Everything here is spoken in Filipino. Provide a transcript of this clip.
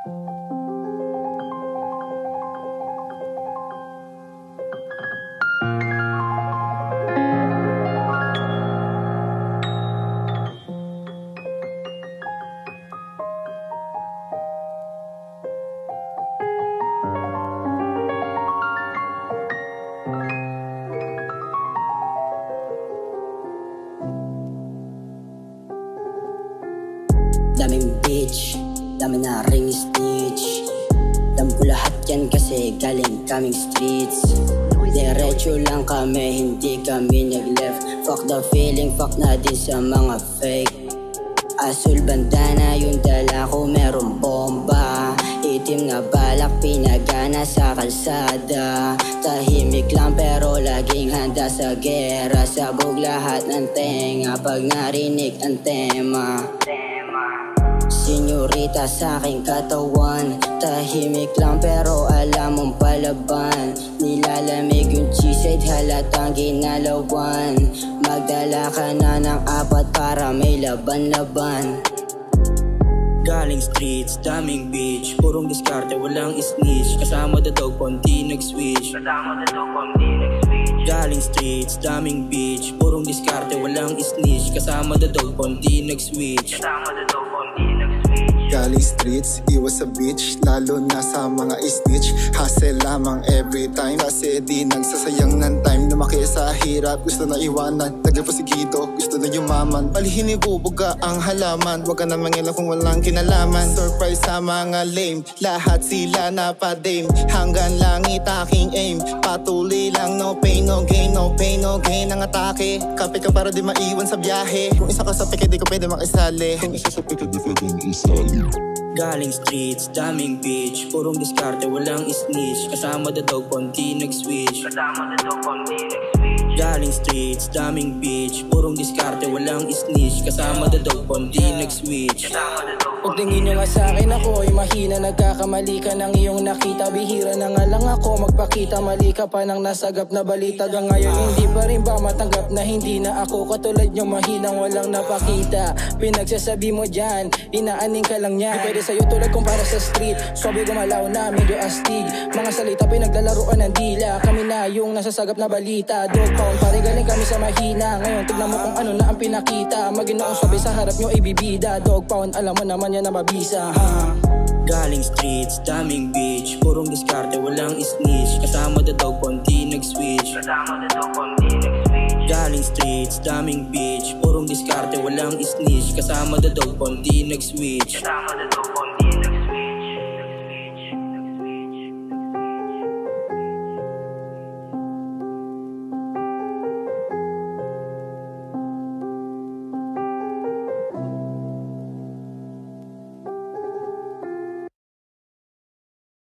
Daming bitch, dami na ring stitch. Dam ko lahat yan kasi galing kaming streets. Diretso lang kami, hindi kami nag-left. Fuck the feeling, fuck na din sa mga fake. Asul bandana yung dala ko, merong bomba. Itim na balak, pinagana sa kalsada. Tahimik lang pero laging handa sa gera. Sabog lahat ng tenga pag narinig ang tema. Senyorita sa aking katawan, tahimik lang pero alam mong palaban. Nilalamig yung cheesade, halatang ginalawan. Magdala ka na ng 4 para may laban-laban. Galing streets, daming bitch, purong diskarte, walang snitch. Kasama the dog, konti nag-switch. Galing streets, daming bitch, purong diskarte, walang snitch. Kasama the dog, konti nag-switch. Galing streets, iwas sa beach, lalo na sa mga snitch. Hustle lamang every time, kasi di nagsasayang ng time. Lumaki sa hirap, gusto na iwanan. Nagpusigito, gusto na yumaman. Palihin ibubuga ang halaman, wag ka na mangilang kung walang kinalaman. Surprise sa mga lame, lahat sila napadame. Hanggang langit aking aim, patuloy lang, no pain, no gain. No pain, no gain ang atake. Kape ka para di maiwan sa biyahe. Kung isa ka sa peke, di ka pwede makisali. Kung isa sa peke, di pwede makisali. Galing streets, daming bitch, purong diskarte, walang snitch. Kasama the dog, konti nag-switch. Galing streets, daming bitch, purong diskarte, walang snitch. Kasama the dog, konti nag-switch. Pagtingin nyo nga sa'kin ako'y mahina, nagkakamali ka ng iyong nakita. Bihira na nga lang ako magpakita, mali ka pa ng nasagap na balita. Hanggang ngayon hindi pa rin ba matanggap na hindi na ako katulad nyo mahinang walang napakita. Pinagsasabi mo dyan, inaaning ka lang niya. Di pwede sa'yo tulad kung para sa street, sobe gumalaw na medyo astig. Mga salita pinaglalaroan ng dila, kami na yung nasasagap na balita. Dog pound, pare galing kami sa mahina. Ngayon tignan mo kung ano na ang pinakita. Maginoong sabi sa harap nyo ay bibida. Dog pound, alam mo naman yan na mabisa. Galing streets, daming bitch, purong diskarte, walang snitch. Kasama the dog, konti nag-switch. Galing streets, daming bitch, purong diskarte, walang snitch. Kasama the dog, konti nag-switch.